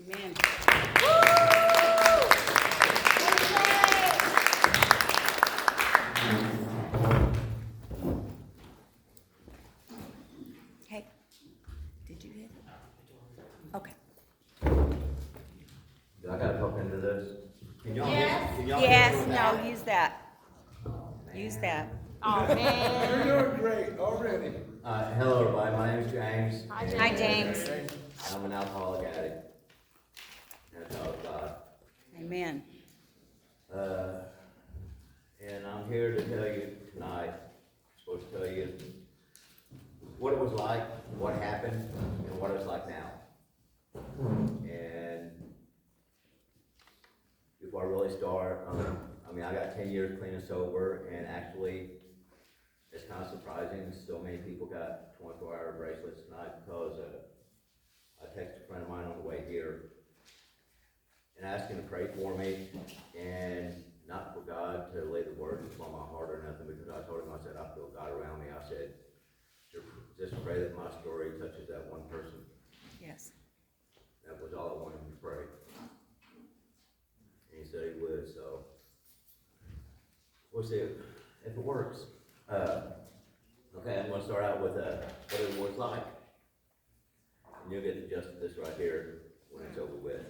Amen. Hey, did you get it? Okay. Do I gotta talk into this? Can y'all Yes. can y'all Yes, hear me? no, use that. Use that. Oh, man. You're doing great already. Hello everybody, my name is James. Hi, and Hi, James. I'm an alcoholic addict. That's all God. Amen. And I'm here to tell you tonight, I'm supposed to tell you what it was like, what happened, and what it's like now. And before I really start, I got 10 years clean and sober, and actually, it's kind of surprising so many people got 24-hour bracelets tonight because I texted a friend of mine on the way here and asked him to pray for me, and not for God to lay the words upon my heart or nothing, because I told him, I said, I feel God around me. I said, just pray that my story touches that one person. Yes. That was all I wanted him to pray. And he said he would, so we'll see if it works. Okay, I'm going to start out with what it was like. And you'll get the gist of this right here when it's over with.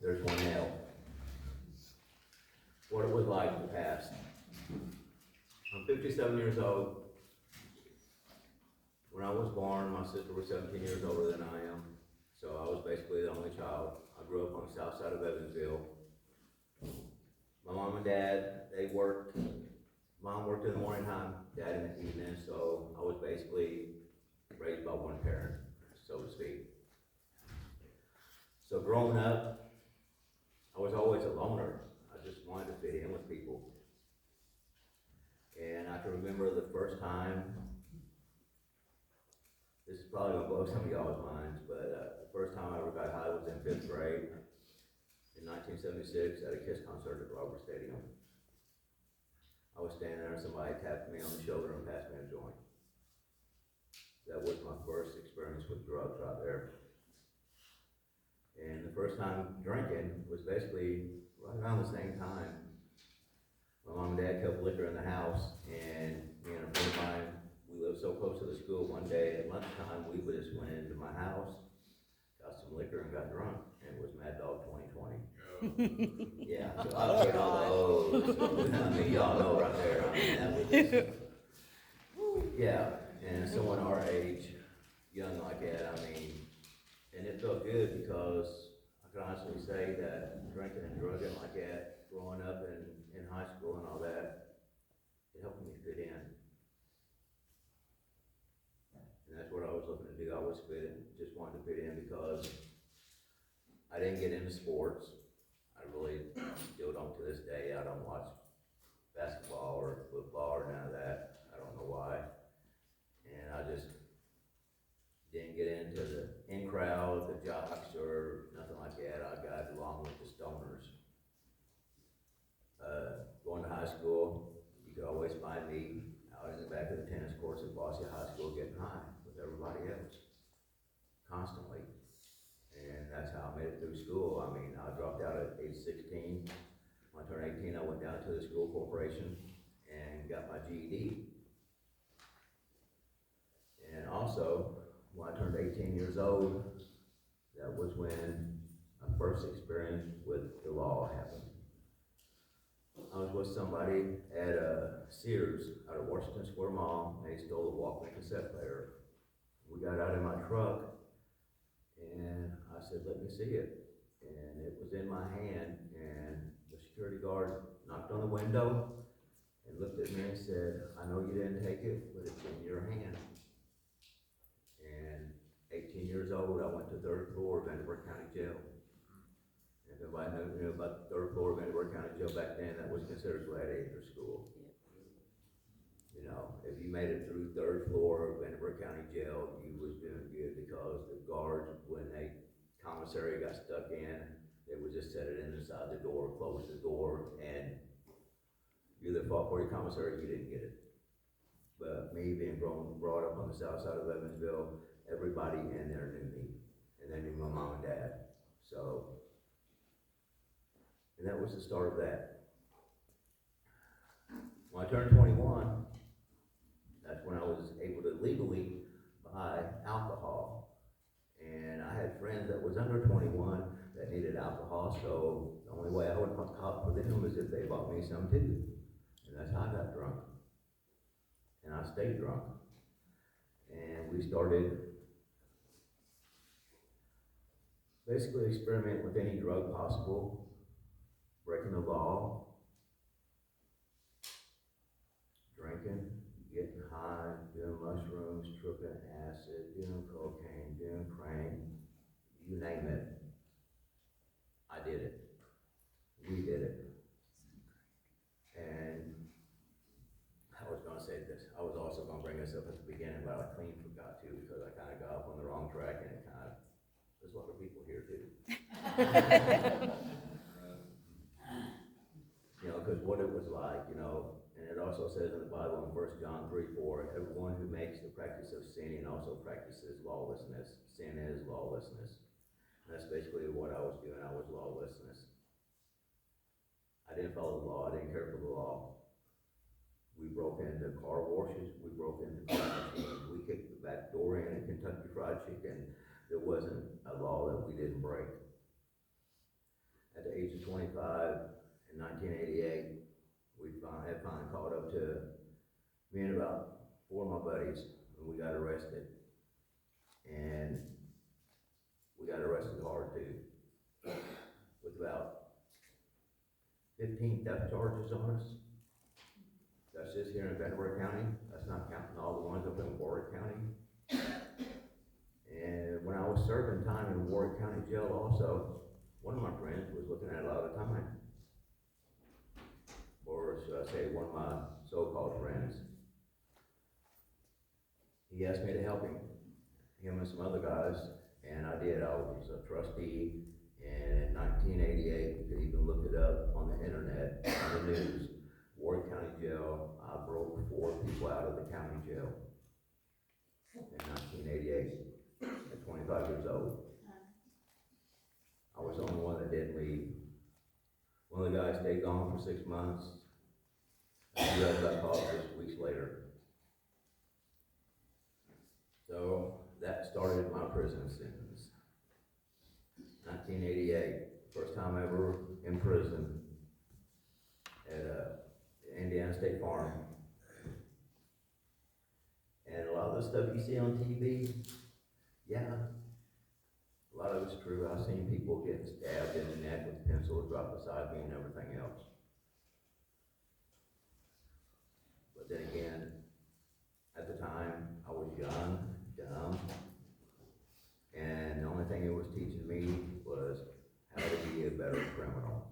There's one L. What it was like in the past. I'm 57 years old. When I was born, my sister was 17 years older than I am. So I was basically the only child. I grew up on the south side of Evansville. My mom and dad, they worked. Mom worked in the morning time, dad in the evening, so I was basically raised by one parent, so to speak. So growing up, I was always a loner. I just wanted to fit in with people. And I can remember the first time, this is probably gonna blow some of y'all's minds, but the first time I ever got high was in 5th grade in 1976 at a KISS concert at the Robert Stadium. I was standing there and somebody tapped me on the shoulder and passed me a joint. That was my first experience with drugs right there. And the first time drinking was basically right around the same time. My mom and dad kept liquor in the house, and me and a friend of mine, we lived so close to the school. One day at lunchtime, we just went into my house, got some liquor and got drunk, and it was Mad Dog 2020. Yeah, so I was all those. I mean, y'all know right there. I mean, that was just, yeah, and someone our age, young like that, I mean, and it felt good because I can honestly say that drinking and drugging like that, growing up in high school and all that, it helped me fit in. And that's what I was looking to do. I was just wanted to fit in because I didn't get into sports. I really still don't to this day. I don't watch basketball or football or none of that. I don't know why. And I just didn't get into the in crowd, the jocks, or nothing like that. I got along with the stoners. Going to high school, you could always find me out in the back of the tennis courts at Bossy High School getting high with everybody else, constantly. And that's how I made it through school. I mean, I dropped out at age 16. When I turned 18, I went down to the school corporation and got my GED. And also, when I turned 18 years old, that was when my first experience with the law happened. I was with somebody at Sears out of Washington Square Mall, and they stole a Walkman cassette player. We got out of my truck, and I said, let me see it. And it was in my hand, and the security guard knocked on the window and looked at me and said, I know you didn't take it, but it's in your hand. And 18 years old, I went to 3rd floor of Vanderbilt County Jail. If anybody knew about the 3rd floor of Vanderbilt County Jail back then, that was considered gladiator school. You know, if you made it through 3rd floor of Vanderbilt County Jail, you was doing good, because the guards, when a commissary got stuck in, they would just set it inside the door, close the door, and you either fought for your commissary or you didn't get it. But me being brought up on the south side of Evansville, everybody in there knew me, and they knew my mom and dad. So, and that was the start of that. When I turned 21, that's when I was able to legally buy alcohol. And I had friends that was under 21 that needed alcohol, so the only way I would cop for them was if they bought me some too. And that's how I got drunk. And I stayed drunk. And we started basically experimenting with any drug possible, breaking the law, drinking, getting high, doing mushrooms, tripping acid, doing cocaine, doing crank, you name it. I did it. We did it. And I was gonna say this, I was also gonna bring this up at the beginning, but I clean forgot to because I kinda got off on the wrong track and it kinda, there's a lot of people here too. You know, cause what it was like, you know, and it also says in the Bible in 1 John 3:4, everyone who makes the practice of sinning also practices lawlessness. Sin is lawlessness. And that's basically what I was doing, I was lawlessness. I didn't follow the law, I didn't care for the law. We broke into car washes, we broke into car machines, we kicked the back door in at Kentucky Fried Chicken. There wasn't a law that we didn't break. At the age of 25, in 1988, we had finally caught up to me and about 4 of my buddies, and we got arrested. And we got arrested hard too, with about 15 theft charges on us. That's just here in Vanderbilt County. That's not counting all the ones up in Warwick County. And when I was serving time in Warwick County Jail also, one of my friends was looking at a lot of time. Or should I say, one of my so-called friends. He asked me to help him and some other guys, and I did. I was a trustee, and in 1988, you could even look it up on the internet, on the news. Warwick County Jail, I broke 4 people out of the county jail in 1988 at 25 years old. I was the only one that didn't leave. One of the guys stayed gone for 6 months. The other got caught 6 weeks later. So that started my prison sentence. 1988, first time ever in prison at Indiana State Farm. And a lot of the stuff you see on TV, yeah, a lot of it's true. I've seen people getting stabbed in the neck with pencils dropped beside me and everything else. But then again, at the time, I was young, dumb, and the only thing it was teaching me was how to be a better criminal.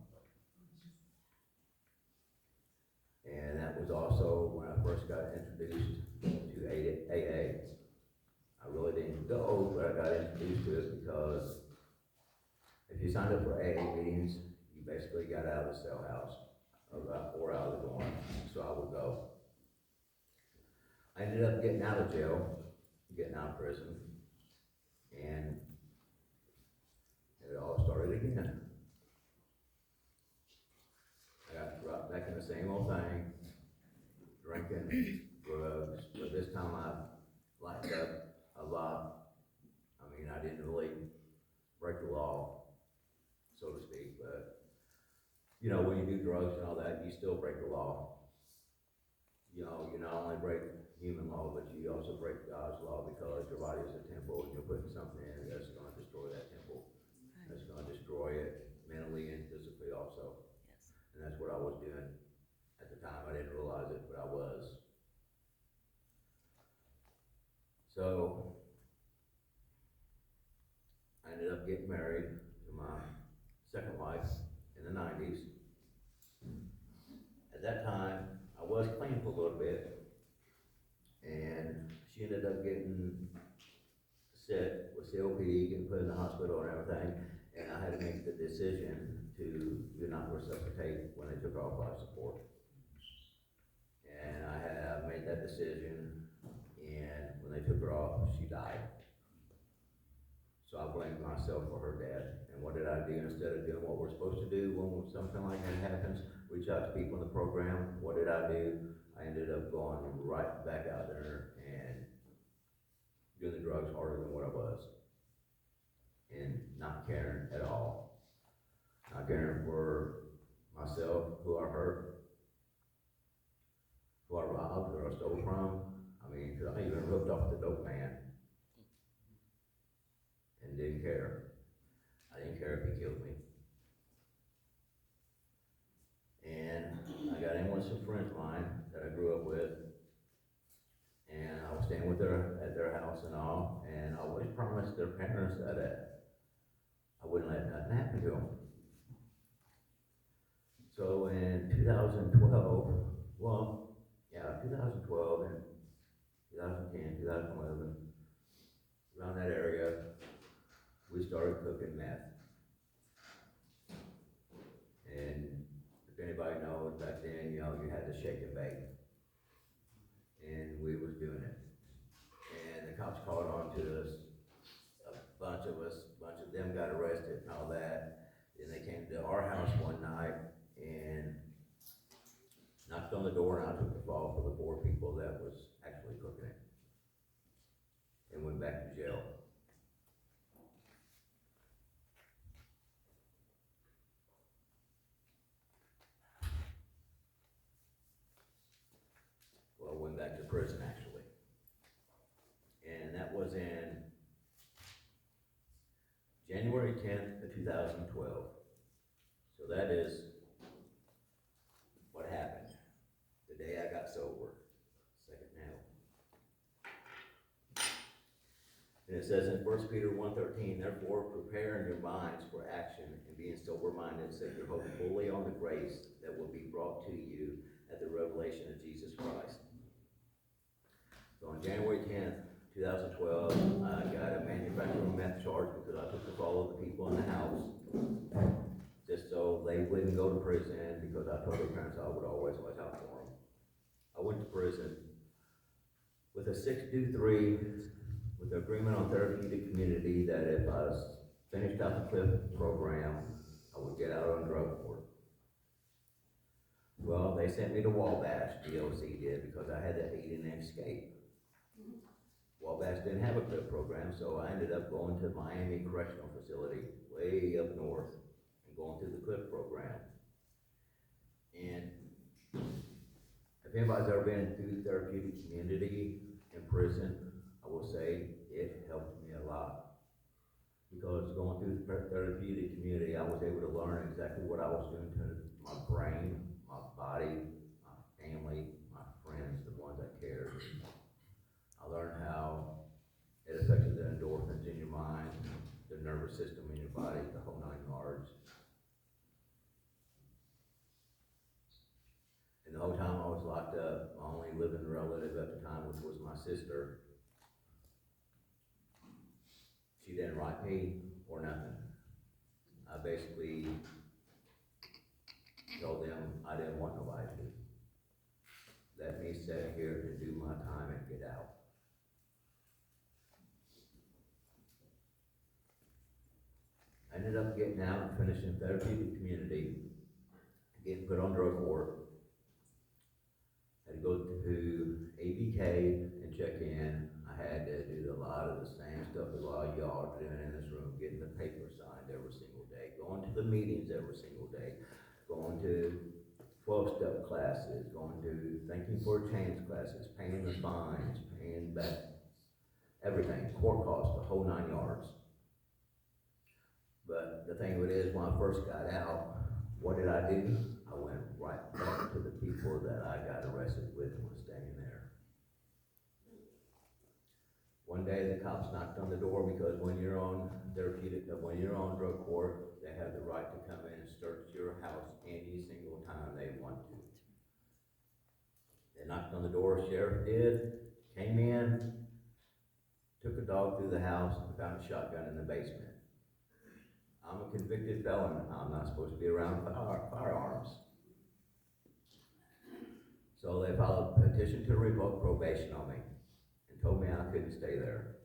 And that was also when I first got introduced to AA. I really didn't go, but I got introduced to it because if you signed up for AA meetings, you basically got out of the cell house or out of the dorm, so I would go. I ended up getting out of jail, getting out of prison, and it all started again. I got dropped back in the same old thing, drinking, drugs, but this time I lightened up a lot. I mean, I didn't really break the law, so to speak, but, you know, when you do drugs and all that, you still break the law. You know, you not only break human law, but you also break God's law because your body is a temple and you're putting something in that's going to destroy that temple. That's going to destroy it mentally and physically also. Yes. And that's what I was doing at the time. I didn't realize it, but I was. So, I ended up getting married to my second wife in the 90s. At that time, I was clean for a little bit, and she ended up getting sick with COPD, getting put in the hospital and everything, and I had to make the decision to do not resuscitate when they took her off life support. And I made that decision, and when they took her off, she died. So I blamed myself for her death, and And what did I do instead of doing what we're supposed to do when something like that happens? Reach out to people in the program. What did I do? I ended up going right back out there and doing the drugs harder than what I was. And not caring at all. Not caring for myself, who I hurt, who I robbed, who I stole from. I mean, 'cause I even ripped off the dope man. And didn't care. I didn't care if he killed me. And I got in with some friends of mine that I grew up with. And I was staying with her at their house and all. And I always promised their parents that I wouldn't let nothing happen to them. So in 2012, 2012 and 2010, 2011, around that area, we started cooking meth. And if anybody knows, back then, you had to shake and bake. And we was doing it. And the cops called on to us, a bunch of them got arrested and all that. And they came to our house one night and knocked on the door, and I took the fall for the 4 people that was actually cooking it. And went back to jail. Well, went back to prison actually. And that was in January 10th of 2012. So that is what happened the day I got sober. Second now. And it says in 1 Peter 1:13, therefore prepare in your minds for action and being sober-minded, set your hope fully on the grace that will be brought to you at the revelation of Jesus Christ. So on January 10th, 2012, I got a manufacturing meth charge because I took the fall of the people in the house, just so they wouldn't go to prison, because I told their parents I would always watch out for them. I went to prison with a 623, with the agreement on therapeutic community that if I finished out the CLIP program, I would get out on drug court. Well, they sent me to Wabash, DOC did, because I had that 8-inch escape. Wabash didn't have a CLIP program, so I ended up going to Miami Correctional Facility, way up north, and going through the CLIP program. And if anybody's ever been through therapeutic community in prison, I will say it helped me a lot. Because going through the therapeutic community, I was able to learn exactly what I was doing to my brain, my body, my family, my friends, the ones that cared. I learned how it affected the endorphins in your mind, the nervous system in your body, the whole 9 yards. And the whole time I was locked up, my only living relative at the time, which was my sister, she didn't write me or nothing. I basically told them I didn't want nobody to. Let me sit here and do my time and get out. I ended up getting out and finishing therapeutic community, getting put on drug court. I had to go to ABK and check in. I had to do a lot of the same stuff that a lot of y'all are doing in this room, getting the paper signed every single day, going to the meetings every single day, going to 12-step classes, going to Thinking for a Change classes, paying the fines, paying back everything, court costs, the whole 9 yards. But the thing of it is, when I first got out, what did I do? I went right back to the people that I got arrested with and was staying there. One day the cops knocked on the door, because when you're on drug court, they have the right to come in and search your house any single time they want to. They knocked on the door, sheriff did, came in, took a dog through the house, and found a shotgun in the basement. I'm a convicted felon. I'm not supposed to be around firearms. So they filed a petition to revoke probation on me and told me I couldn't stay there.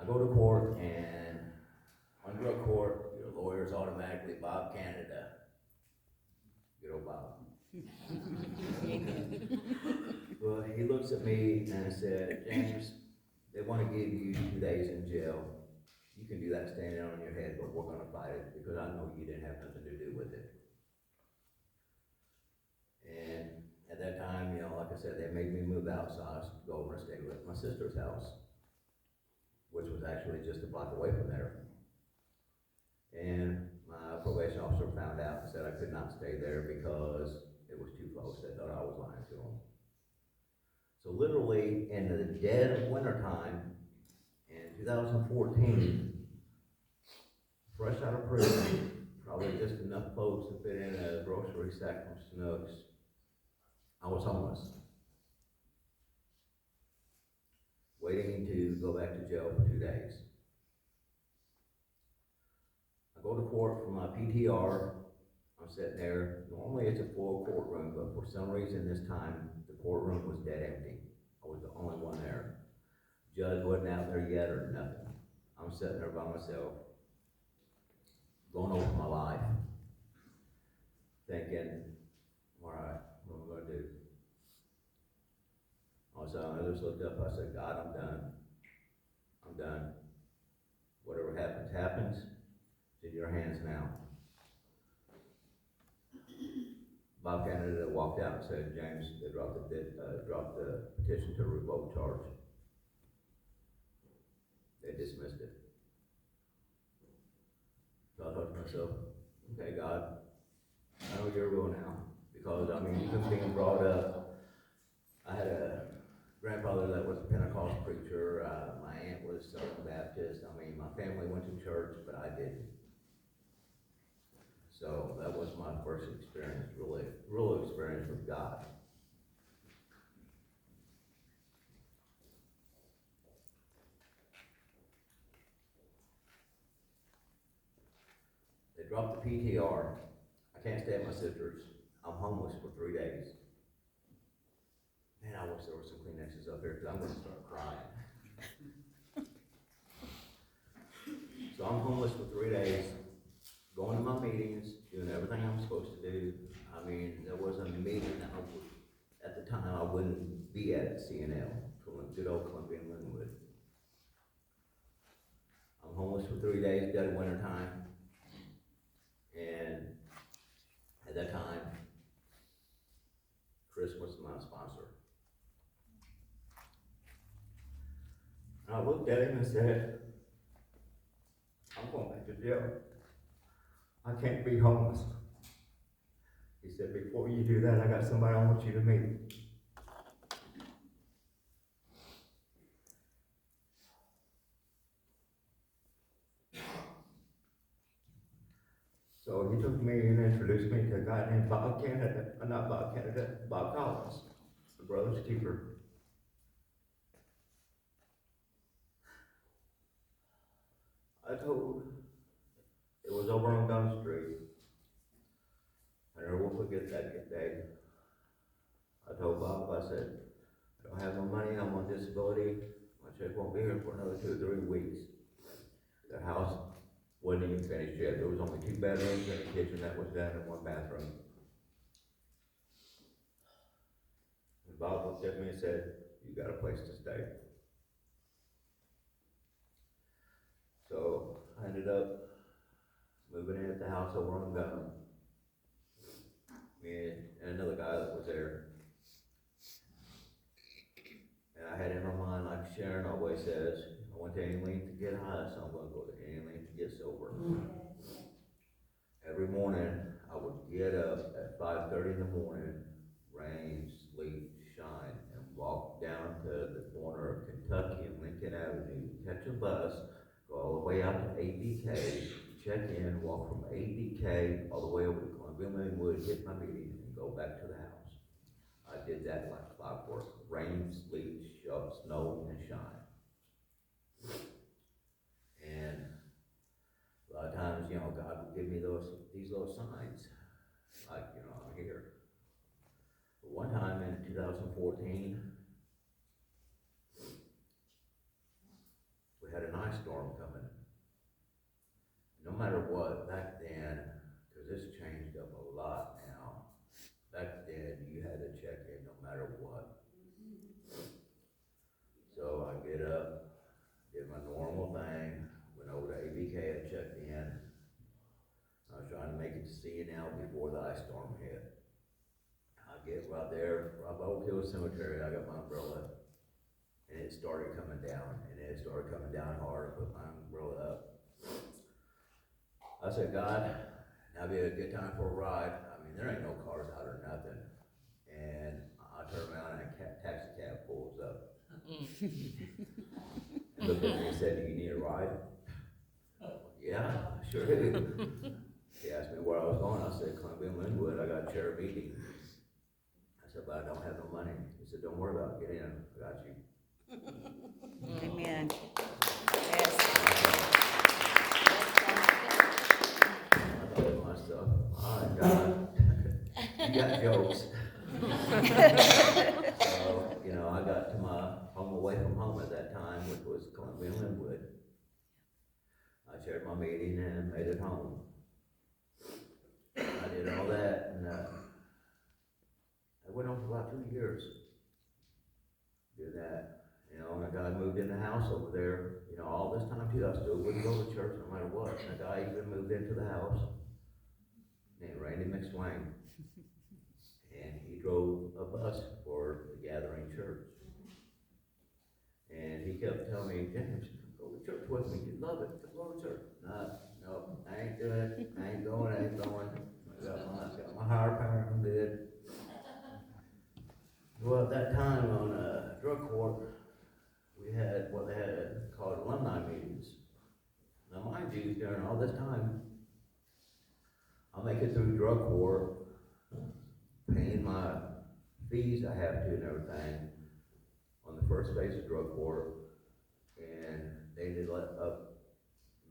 I go to court, and on drug court, your lawyer's automatically Bob Canada. Good old Bob. Well, he looks at me and said, James, they wanna give you 2 days in jail. You can do that standing on your head, but we're gonna fight it because I know you didn't have nothing to do with it. And at that time, you know, like I said, they made me move out, so I was to go over and stay with my sister's house, which was actually just a block away from there. And my probation officer found out and said I could not stay there because it was too close. They thought I was lying to them. So literally in the dead of winter time in 2014, fresh out of prison, probably just enough clothes to fit in a grocery sack from Snooks, I was homeless, waiting to go back to jail for 2 days. I go to court for my PTR. I'm sitting there. Normally it's a full courtroom, but for some reason this time the courtroom was dead empty. I was the only one there. Judge wasn't out there yet or nothing. I'm sitting there by myself, going over my life, thinking, all right, what am I going to do? All of a sudden I just looked up. I said, God, I'm done. I'm done. Whatever happens, happens. It's in your hands now. Bob Canada walked out and said, James, they dropped the petition to revoke charge. They dismissed it. So I thought to myself, okay, God, I know you're real now. Because, I mean, even being brought up, I had a grandfather that was a Pentecostal preacher. My aunt was Southern Baptist. I mean, my family went to church, but I didn't. So that was my first experience, real experience with God. They dropped the PTR. I can't stay at my sister's. I'm homeless for 3 days. Man, I wish there were some Kleenexes up here because I'm going to start crying. So I'm homeless for 3 days, going to my meetings, doing everything I'm supposed to do. I mean, there was a meeting that at the time I wouldn't be at CNL, good old Columbia and Linwood. I'm homeless for 3 days, dead of winter time. And at that time, Chris was my sponsor. And I looked at him and said, I'm going back to jail. I can't be homeless. He said, before you do that, I got somebody I want you to meet. So he took me and introduced me to a guy named Bob Collins, the brother's keeper. I told, it was over on Gun Street. I never will forget that day. I told Bob, I said, I don't have no money, I'm on disability. My check won't be here for another 2 or 3 weeks. The house wasn't even finished yet. There was only 2 bedrooms and a kitchen that was done and 1 bathroom. And Bob looked at me and said, you got a place to stay. So I ended up moving in at the house over on Gunham. Me and another guy that was there. And I had in my mind, like Sharon always says, I went to any length to get high, so I'm going to go to any length to get sober. Every morning, I would get up at 5:30 in the morning, rain, sleet, shine, and walk down to the corner of Kentucky and Lincoln Avenue, catch a bus, go all the way out to ABK, check in, walk from ABK all the way over to Columbia Linwood, hit my meeting, and go back to the house. I did that like clockwork, rain, sleet, snow, and shine. And a lot of times, you know, God would give me these little signs, like, you know, I'm here. But one time in 2014, we had an ice storm coming. matter what, back then, cause it's changed up a lot now. Back then, you had to check in no matter what. So I get up, did my normal thing, went over to ABK and checked in. I was trying to make it to CNL before the ice storm hit. I get right there, right by Oak Hill Cemetery, I got my umbrella. And it started coming down, and it started coming down hard. I put my umbrella up. I said, God, now'd be a good time for a ride. I mean, there ain't no cars out or nothing. And I turn around and a taxi cab pulls up. And looked at me and said, do you need a ride? Yeah, sure do. He asked me where I was going. I said, Columbia and Linwood, I got a chair meeting. I said, but I don't have no money. He said, don't worry about it, get in, I got you. Amen. Yes. I thought to myself, all right, God, you got jokes. So, you know, I got to my home away from home at that time, which was Columbia and Linwood. I shared my meeting and made it home. I did all that, and I went on for about 2 years. Did that. You know, and a guy moved in the house over there, you know, all this time too, I still wouldn't go to church no matter what. And a guy even moved into the house named Randy McSwain. And he drove a bus for the Gathering Church. And he kept telling me, James, go to church with me, you'd love it, go to church. No, I ain't doing it, I ain't going. I got my higher power, I'm good. Well, at that time on drug court, we had what they had called alumni meetings. Now mind you, during all this time, I'll make it through drug court, paying my fees I have to and everything on the first phase of drug court, and they did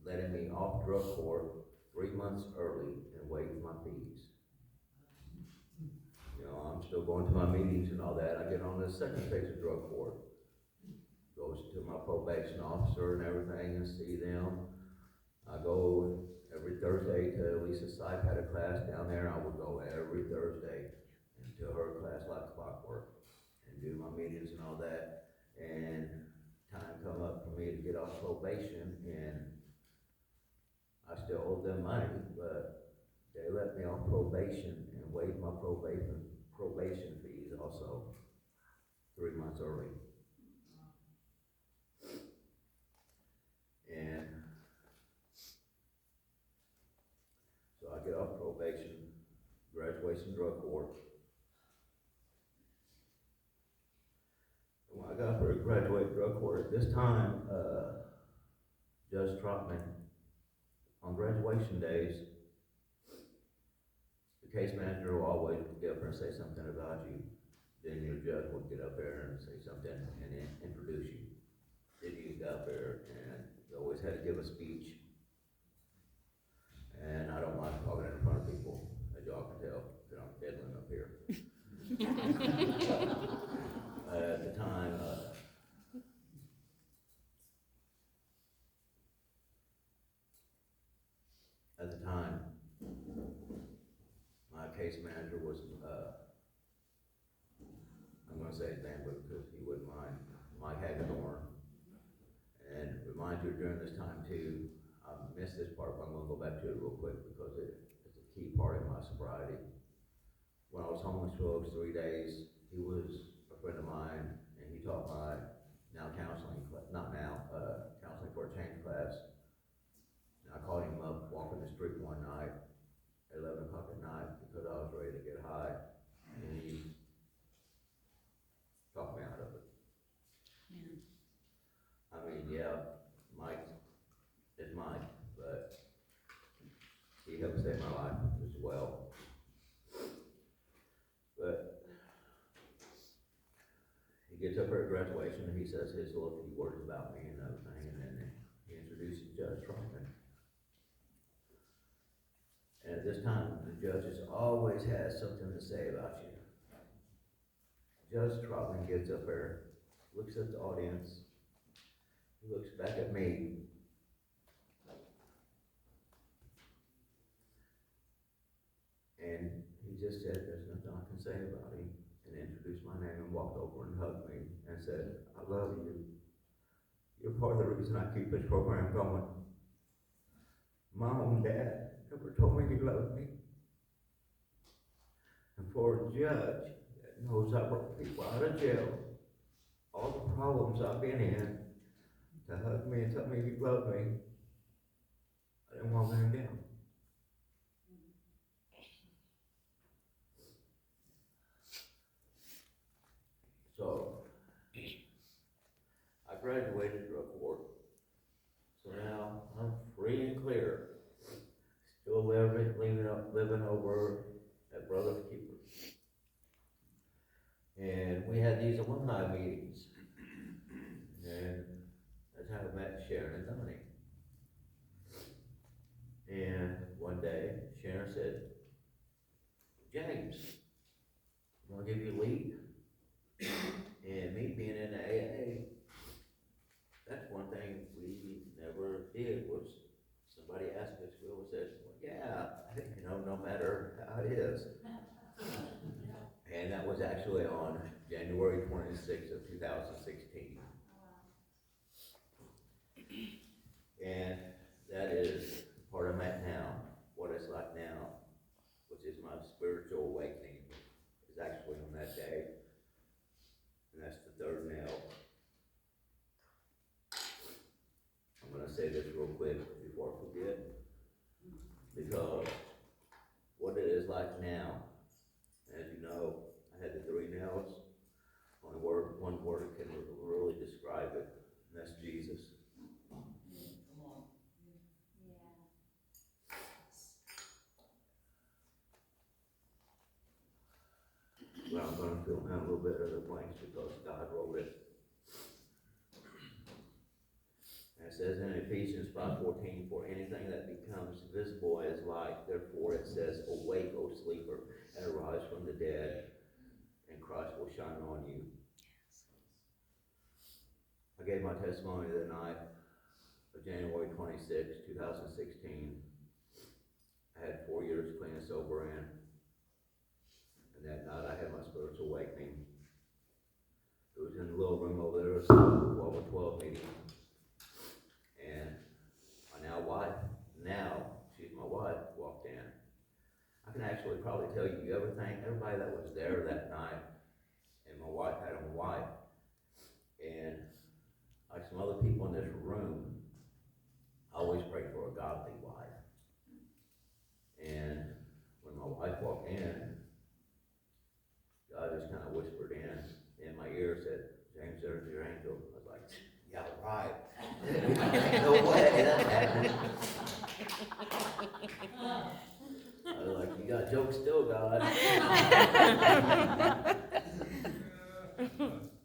letting me off drug court 3 months early and waived my fees. You know, I'm still going to my meetings and all that. I get on the second phase of drug court. Goes to my probation officer and everything and see them. I go every Thursday to Lisa Sipe had a class down there. I would go every Thursday into her class like clockwork and do my meetings and all that. And time come up for me to get off probation, and I still owe them money, but they let me off probation and waived my probation fees also 3 months early. And so I get off probation, graduation drug court. And when I got for graduate drug court, at this time, Judge Trotman, on graduation days, the case manager will always get up there and say something about you. Then your judge will get up there and say something and then introduce you. Then you get up there and you always had to give a speech. And I don't like talking in front of people, as y'all can tell, because I'm fiddling up here. At the time, my case manager was, I'm going to say his name because he wouldn't mind, Mike Hagedorn. And remind you during this time too, I missed this part, but I'm going to go back to it real quick because it's a key part of my sobriety. When I was homeless for those 3 days, he was a friend of mine, and he taught my counseling for a change class. And I called him up walking the street one night, at 11 o'clock at night, because I was ready to get high, and he talked me out of it. Yeah. I mean, yeah, Mike is Mike, but he helped save my life as well. But he gets up at graduation and he says his little few words about me and everything, and then he introduces Judge Trotman. And at this time, the judges always has something to say about you. Judge Trotman gets up there, looks at the audience, he looks back at me, he just said, there's nothing I can say about him, and introduced my name and walked over and hugged me and said, I love you. You're part of the reason I keep this program going. Mom and Dad never told me he loved me. And for a judge that knows I brought people out of jail, all the problems I've been in, to hug me and tell me he loved me, I didn't want to let him down. So, I graduated drug court. So now I'm free and clear. Still living over at Brother's Keeper. And we had these alumni meetings. And that's how I met Sharon and Donnie. And one day, Sharon said, James, I'm gonna give you a lead. And me being in the AA, that's one thing we never did was somebody asked us, we always said, well, yeah, no matter how it is. And that was actually on January 26th of 2016. And that is part of that now, what it's like now, which is my spiritual awakening, is actually on that day. And that's the third nail. I'm going to say this real quick before I forget, because what it is like now, as you know, I had the three nails. Only one word can really describe it, and that's Jesus. Come on. Well, I'm going to fill in a little bit of the blanks because God wrote it. And it says in Ephesians 5:14, for anything that becomes visible as light, therefore it says, awake, O sleeper, and arise from the dead, and Christ will shine on you. I gave my testimony the night of January 26, 2016. I had 4 years clean and sober in. And that night I had my spiritual awakening. It was in the little room over there, it was a 12 or 12 meeting. And my she's my wife, walked in. I can actually probably tell you everybody that was there that night, and my wife had on white. And like some other people in this room, I always pray for a godly wife. And when my wife walked in, God just kind of whispered in my ear, said, James, there's your angel. I was like, yeah, right. No way, that's happening. I was like, you got jokes still, God.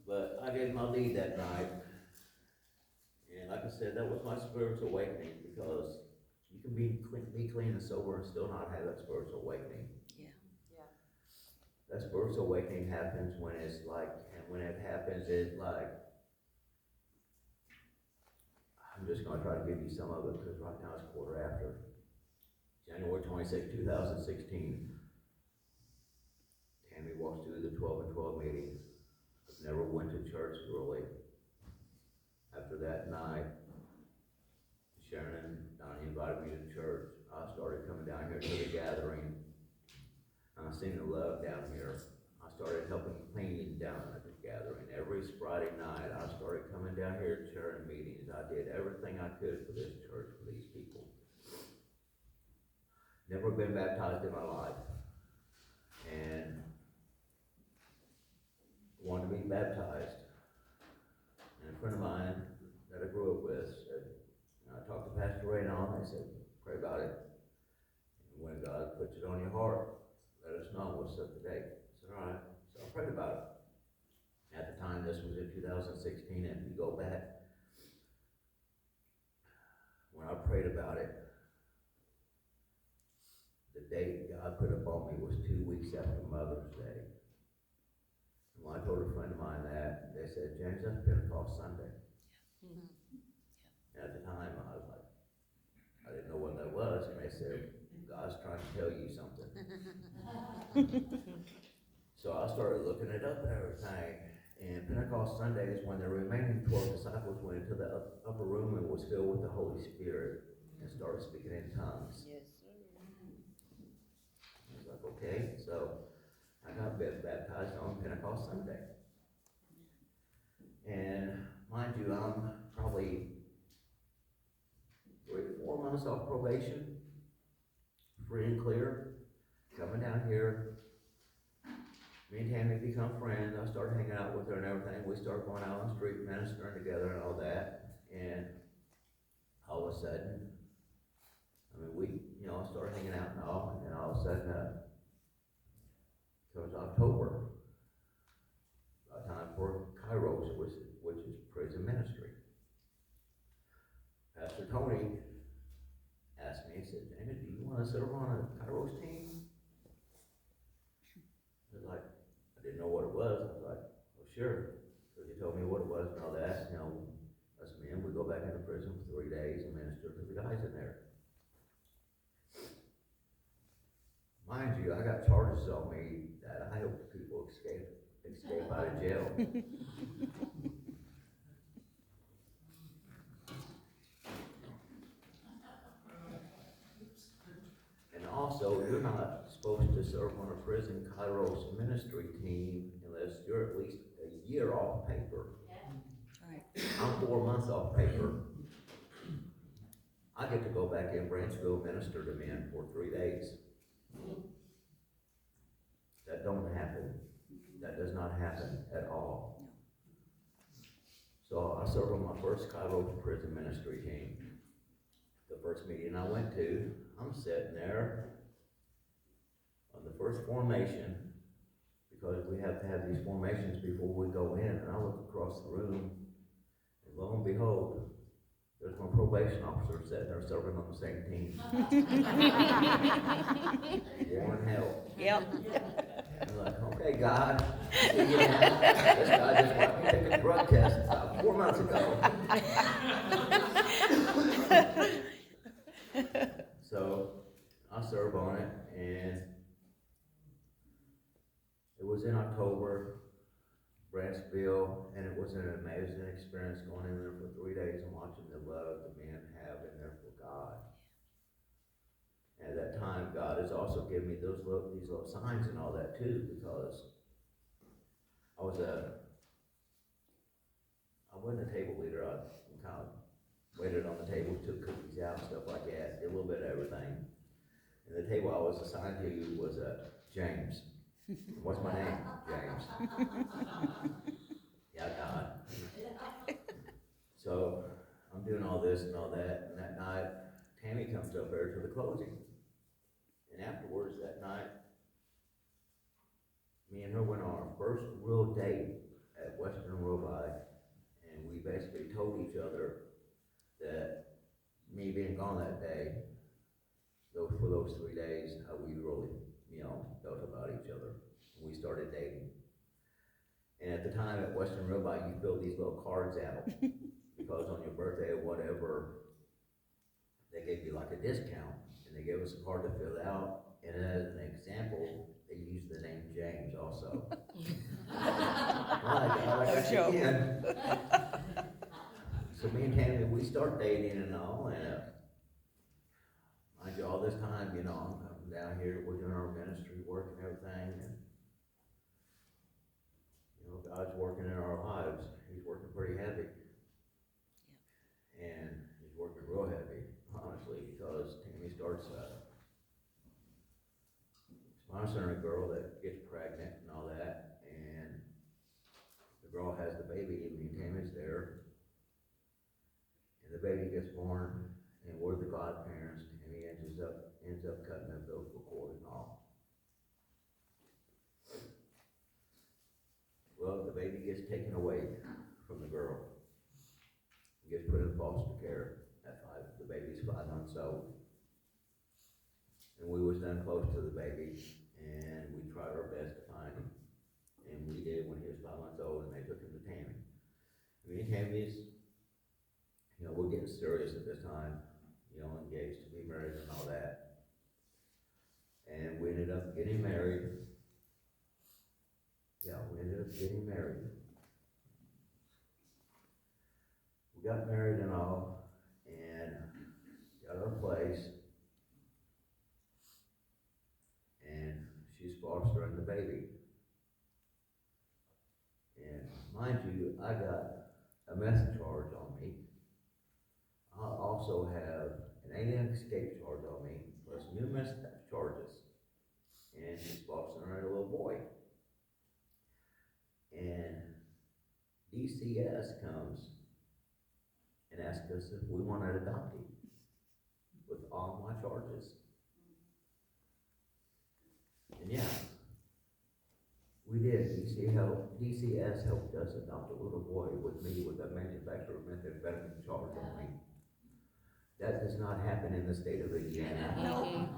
But I gave my lead that night. And like I said, that was my spiritual awakening, because you can be clean and sober and still not have that spiritual awakening. That spiritual awakening happens when it's like, and when it happens, it's like, I'm just going to try to give you some of it, because right now it's quarter after. January 26, 2016. Tammy walks through the 12 and 12 meeting. I've never went to church really. After that night, Sharon and Donnie invited me to church. I started coming down here to the gathering. And I seen the love down here. I started helping clean down at the gathering. Every Friday night, I started coming down here to church meetings. I did everything I could for this church, for these people. Never been baptized in my life. And wanted to be baptized. And a friend of mine that I grew up with said, I talked to Pastor Ray and all, and they said, pray about it. And when God puts it on your heart, let us know, we'll set the date. I said, all right. So I prayed about it. At the time, this was in 2016, and if you go back, when I prayed about it, the date God put upon me was 2 weeks after Mother's Day. And when I told a friend of mine that, they said, James, that's Pentecost Sunday. Mm-hmm. And at the time, I was like, I didn't know what that was, and they said, God's trying to tell you something. So I started looking it up and everything, and Pentecost Sunday is when the remaining 12 disciples went into the upper room and was filled with the Holy Spirit and started speaking in tongues. Yes, sir. I was like, okay, so I got baptized on Pentecost Sunday. And mind you, I'm probably 3 to 4 months off probation, free and clear, coming down here. Me and Tammy become friends. I started hanging out with her and everything. We started going out on the street ministering together and all that. And all of a sudden, we started hanging out and all. And then all of a sudden, it was October, time for Kairos, which is prison ministry. Pastor Tony asked me, he said, Jamie, do you want to serve on a Kairos team? I was like, I didn't know what it was. I was like, well, sure. So he told me what it was and all that. Us men, we go back into prison for 3 days and minister to the guys in there. Mind you, I got charges on me that I hope people escape out of jail. And also, you're not supposed to serve on a prison Kairos ministry team unless you're at least a year off paper. Right. I'm 4 months off paper. I get to go back in Branchville, minister to men for 3 days. That don't happen. That does not happen at all. So I served on my first Kairos prison ministry team. The first meeting I went to, I'm sitting there on the first formation, because we have to have these formations before we go in, and I look across the room, and lo and behold, there's my probation officer sitting there serving on the same team. War in hell. Yep. I'm like, okay, God. This guy just let me take a drug test about 4 months ago. So I serve on it, and it was in October, Branchville, and it was an amazing experience going in there for 3 days and watching the love the men have in there for God. And at that time, God has also given me these little signs and all that too, because I wasn't a table leader. I kind of waited on the table, took cookies out, stuff like that, did a little bit of everything. And the table I was assigned to was James. What's my name? James. Yeah, God. So I'm doing all this and all that, and that night, Tammy comes up there to the closing. And afterwards that night, me and her went on our first real date at Western Robi, and we basically told each other that me being gone that day, for those 3 days, how we really, felt about each other. And we started dating. And at the time at Western Robi, you fill these little cards out, because on your birthday or whatever, they gave you like a discount, and they gave us a card to fill out, and as an example, they used the name James also. Again. So me and Tammy, we start dating and all, and mind you, all this time, I'm down here, we're doing our ministry work and everything, and God's working in our lives. He's working pretty heavy. And he's working real heavy, honestly, because Tammy starts sponsoring a girl that gets pregnant and all that, and the girl has the baby, and me and Tammy's there, and the baby gets born, and we're the godparents. Tammy ends up cutting the umbilical cord and all. Well, the baby gets taken away from the girl. He gets put in foster care at 5. The baby's 5 months old. And we was done close to the baby, and we tried our best to find him. And we did when he was 5 months old, and they took him to Tammy. Me and Tammy's, we're getting serious at this time, engaged to be married and all that. up getting married. Yeah, we ended up getting married. We got married and all, and got our place, and she's fostering the baby. And mind you, I got a meth charge on me. I also have an alien escape charge on me, plus numerous theft charges. And she's fostering a little boy. And DCS comes and asks us if we want to adopt him with all my charges. And yeah, we did. DCS helped us adopt a little boy with me with a manufacturer of methamphetamine charge on me. That does not happen in the state of Indiana. No.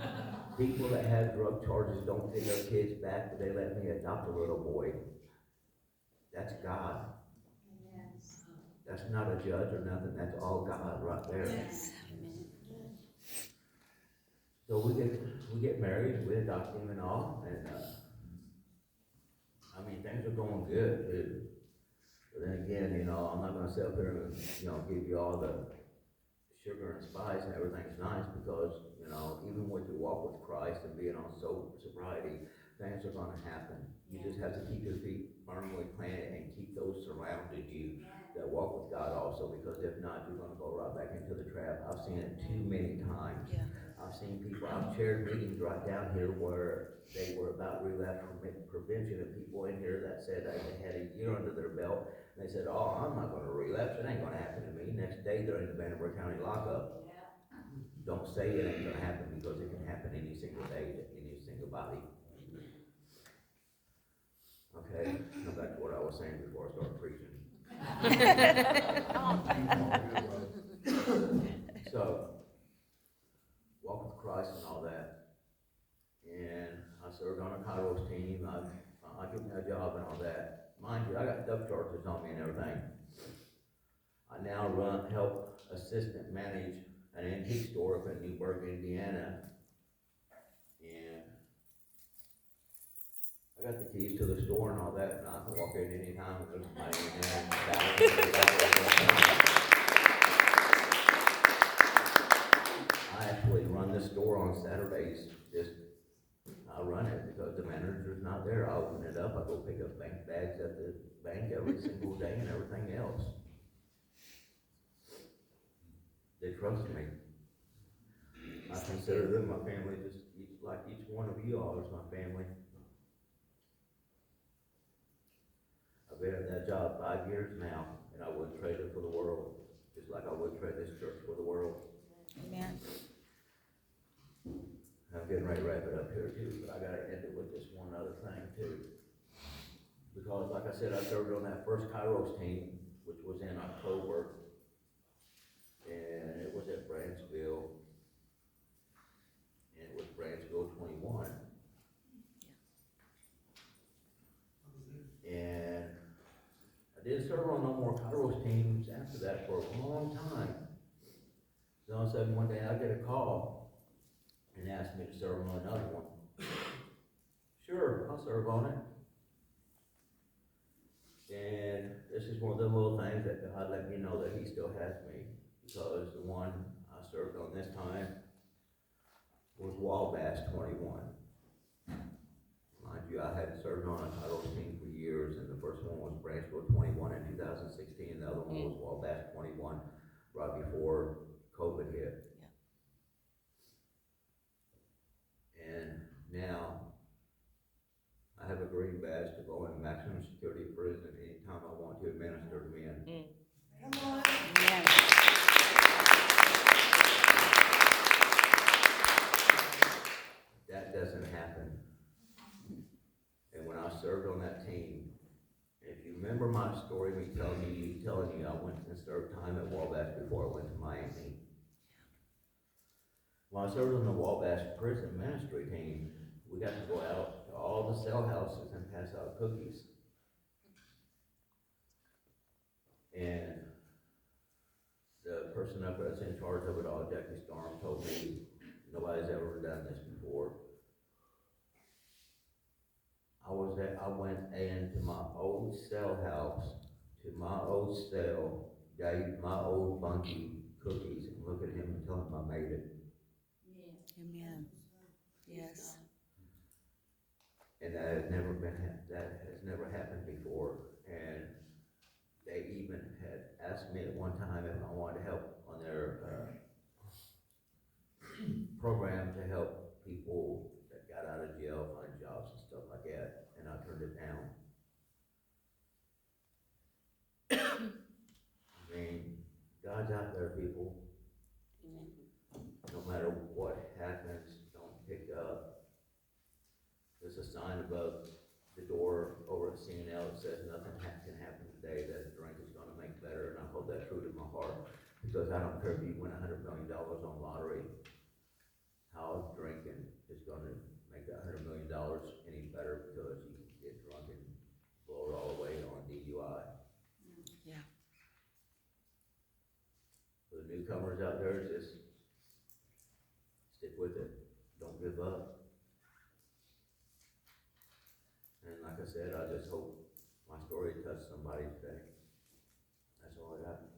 People that have drug charges don't get their kids back, but they let me adopt a little boy. That's God. That's not a judge or nothing. That's all God right there. Yes. So we get married, we adopt him and all, and I mean things are going good too. But then again, you know, I'm not gonna sit up here and give you all the sugar and spice and everything's nice because even with your walk with Christ and being on sobriety, things are gonna happen. You just have to keep your feet firmly planted and keep those surrounding you that walk with God also, because if not, you're gonna go right back into the trap. I've seen it too many times. Yeah. I've seen people, I've chaired meetings right down here where they were about relapse prevention, and people in here that said they had a year under their belt, and they said, oh, I'm not gonna relapse, it ain't gonna happen to me. Next day, they're in the Vanderbilt County lockup. Don't say it ain't gonna happen, because it can happen any single day to any single body. Okay, now back to what I was saying before I started preaching. So, walk with Christ and all that. And I served on a Kairos team. I took my job and all that. Mind you, I got theft charges on me and everything. I now help assistant manage an antique store up in Newburgh, Indiana. And I got the keys to the store and all that, and I can walk in anytime and there's somebody in there. I actually run this store on Saturdays. I run it because the manager's not there. I open it up, I go pick up bank bags at the bank every single day and everything else. They trust me. I consider them my family, just like each one of you all is my family. I've been at that job 5 years now, and I wouldn't trade it for the world, just like I would trade this church for the world. Amen. I'm getting ready to wrap it up here too, but I gotta end it with this one other thing too. Because like I said, I served on that first Kairos team, which was in October, and it was at Branchville, and it was Branchville 21. And I didn't serve on no more Kairos teams after that for a long time. So all of a sudden one day I get a call and asked me to serve on another one. Sure, I'll serve on it. And this is one of the little things that God let me know that He still has me, because the one I served on this time was Wabash 21. Mind you, I hadn't served on a Kairos team for years, and the first one was Branchville 21 in 2016, and the other one was Wabash 21 right before COVID hit. And now I have a green badge to go in maximum security prison anytime I want to administer to men. Come on. Amen. That doesn't happen. And when I served on that team, if you remember my story, me telling you I went and served time at Wabash before I went to Miami. When I served on the Wabash prison ministry team, we got to go out to all the cell houses and pass out cookies. And the person up there that's in charge of it all, Jackie Storm, told me nobody's ever done this before. I went into my old cell house, to my old cell, gave my old bunkie cookies, and look at him and tell him I made it. Amen. Yes. And that has never been, that has never happened before, and they even had asked me at one time if I wanted to help on their, program to help people that got out of jail find jobs and stuff like that, and I turned it down. I mean, God's out there, people. No matter what happens, don't pick up. There's a sign above the door over at CNL that says nothing can happen today that drink is gonna make better, and I hold that true to my heart. Because I don't care if you win $100 million on lottery, how drinking is gonna make that $100 million any better, because you can get drunk and blow it all away on DUI. Yeah. For the newcomers out there, just stick with it, don't give up. And like I said, I just hope my story touched somebody today. That's all I got.